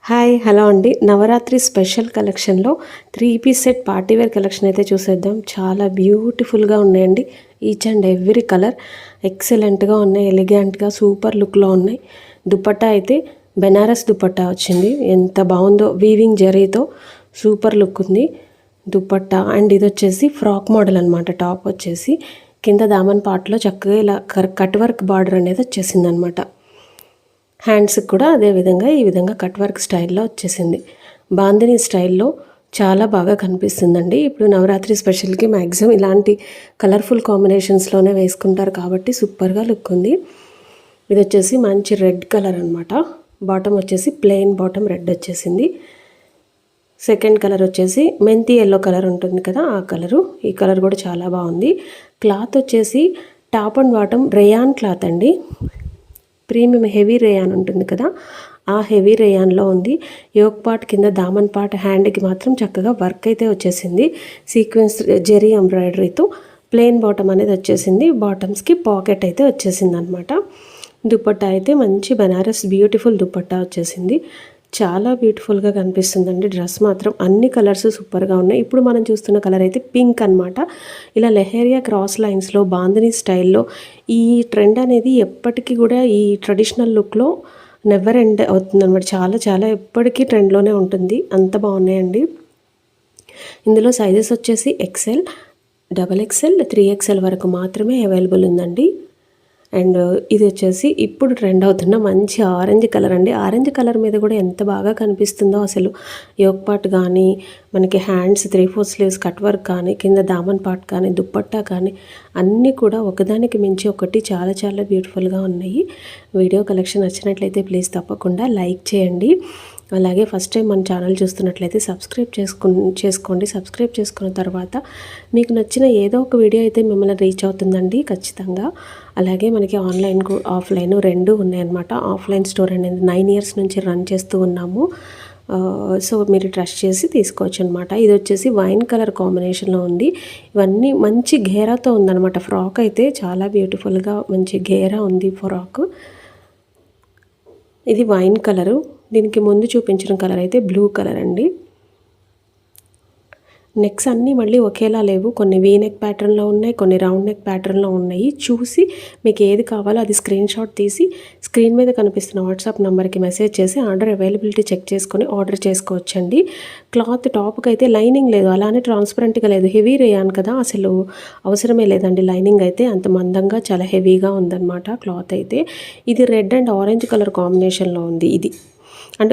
Hi hello అండి. Navratri special కలెక్షన్లో 3 piece set party wear collection అయితే చూసేద్దాం. చాలా బ్యూటిఫుల్గా ఉన్నాయండి. ఈచ్ అండ్ ఎవ్రీ కలర్ ఎక్సలెంట్గా ఉన్నాయి, ఎలిగెంట్గా సూపర్ లుక్లో ఉన్నాయి. దుపట్టా అయితే బెనారస్ దుపట్టా వచ్చింది. ఎంత బాగుందో, వీవింగ్ జరీతో సూపర్ లుక్ ఉంది దుపట్టా. అండ్ ఇది వచ్చేసి ఫ్రాక్ మోడల్ అనమాట. టాప్ వచ్చేసి కింద దామన్ పార్ట్లో చక్కగా ఇలా కట్ వర్క్ బార్డర్ అనేది వచ్చేసింది అనమాట. హ్యాండ్స్కి కూడా అదేవిధంగా ఈ విధంగా కట్ వర్క్ స్టైల్లో వచ్చేసింది. బాందిని స్టైల్లో చాలా బాగా కనిపిస్తుందండి. ఇప్పుడు నవరాత్రి స్పెషల్కి మ్యాక్సిమం ఇలాంటి కలర్ఫుల్ కాంబినేషన్స్లోనే వేసుకుంటారు కాబట్టి సూపర్గా లుక్ ఉంది. ఇది వచ్చేసి మంచి రెడ్ కలర్ అనమాట. బాటమ్ వచ్చేసి ప్లెయిన్ బాటమ్ రెడ్ వచ్చేసింది. సెకండ్ కలర్ వచ్చేసి మెంతి ఎల్లో కలర్ ఉంటుంది కదా, ఆ కలరు. ఈ కలర్ కూడా చాలా బాగుంది. క్లాత్ వచ్చేసి top and bottom rayon cloth అండి. ప్రీమియం హెవీ రేయాన్ ఉంటుంది కదా, ఆ హెవీ రేయాన్లో ఉంది. యోక్ పార్ట్ కింద దామన్ పార్ట్ హ్యాండ్కి మాత్రం చక్కగా వర్క్ అయితే వచ్చేసింది. సీక్వెన్స్ జెరీ ఎంబ్రాయిడరీతో ప్లెయిన్ బాటమ్ అనేది వచ్చేసింది. బాటమ్స్కి పాకెట్ అయితే వచ్చేసింది అనమాట. దుపట్టా అయితే మంచి బనారస్ బ్యూటిఫుల్ దుపట్టా వచ్చేసింది. చాలా బ్యూటిఫుల్గా కనిపిస్తుందండి. డ్రెస్ మాత్రం అన్ని కలర్స్ సూపర్గా ఉన్నాయి. ఇప్పుడు మనం చూస్తున్న కలర్ అయితే పింక్ అనమాట. ఇలా లెహేరియా క్రాస్ లైన్స్లో బాందిని స్టైల్లో ఈ ట్రెండ్ అనేది ఎప్పటికీ కూడా ఈ ట్రెడిషనల్ లుక్లో నెవర్ ఎండ్ అవుతుంది అనమాట. చాలా చాలా ఎప్పటికీ ట్రెండ్లోనే ఉంటుంది. అంత బాగున్నాయండి. ఇందులో సైజెస్ వచ్చేసి ఎక్సెల్, XXL, 3XL వరకు మాత్రమే అవైలబుల్ ఉందండి. అండ్ ఇది వచ్చేసి ఇప్పుడు ట్రెండ్ అవుతున్న మంచి ఆరెంజ్ కలర్ అండి. ఆరెంజ్ కలర్ మీద కూడా ఎంత బాగా కనిపిస్తుందో అసలు. యోక్ పార్ట్ కానీ, మనకి హ్యాండ్స్ 3/4 స్లీవ్స్ కట్ వర్క్ కానీ, కింద దామన్ పార్ట్ కానీ, దుప్పట్టా కానీ అన్నీ కూడా ఒకదానికి మించి ఒకటి చాలా చాలా బ్యూటిఫుల్గా ఉన్నాయి. వీడియో కలెక్షన్ నచ్చినట్లయితే ప్లీజ్ తప్పకుండా లైక్ చేయండి. అలాగే ఫస్ట్ టైం మన ఛానల్ చూస్తున్నట్లయితే సబ్స్క్రైబ్ చేసుకోండి. సబ్స్క్రైబ్ చేసుకున్న తర్వాత మీకు నచ్చిన ఏదో ఒక వీడియో అయితే మిమ్మల్ని రీచ్ అవుతుందండి ఖచ్చితంగా. అలాగే మనకి ఆన్లైన్ ఆఫ్లైన్ రెండు ఉన్నాయన్నమాట. ఆఫ్లైన్ స్టోర్ అనేది 9 ఇయర్స్ నుంచి రన్ చేస్తూ ఉన్నాము. సో మీరు ట్రస్ట్ చేసి తీసుకోవచ్చు అనమాట. ఇది వచ్చేసి వైన్ కలర్ కాంబినేషన్లో ఉంది. ఇవన్నీ మంచి ఘేరాతో ఉందన్నమాట. ఫ్రాక్ అయితే చాలా బ్యూటిఫుల్గా మంచి ఘేరా ఉంది ఫ్రాక్. ఇది వైన్ కలరు. దీనికి ముందు చూపించిన కలర్ అయితే బ్లూ కలర్ అండి. నెక్స్ అన్నీ మళ్ళీ ఒకేలా లేవు. కొన్ని వీ నెక్ ప్యాటర్న్లో ఉన్నాయి, కొన్ని రౌండ్ నెక్ ప్యాటర్న్లో ఉన్నాయి. చూసి మీకు ఏది కావాలో అది స్క్రీన్ షాట్ తీసి స్క్రీన్ మీద కనిపిస్తున్న వాట్సాప్ నెంబర్కి మెసేజ్ చేసి ఆర్డర్ అవైలబిలిటీ చెక్ చేసుకొని ఆర్డర్ చేసుకోవచ్చండి. క్లాత్ టాప్కి అయితే లైనింగ్ లేదు, అలానే ట్రాన్స్పరెంట్గా లేదు. హెవీ రేయాన్ కదా, అసలు అవసరమే లేదండి లైనింగ్ అయితే. అంత మందంగా చాలా హెవీగా ఉందన్నమాట క్లాత్ అయితే. ఇది రెడ్ అండ్ ఆరెంజ్ కలర్ కాంబినేషన్లో ఉంది ఇది. అండ్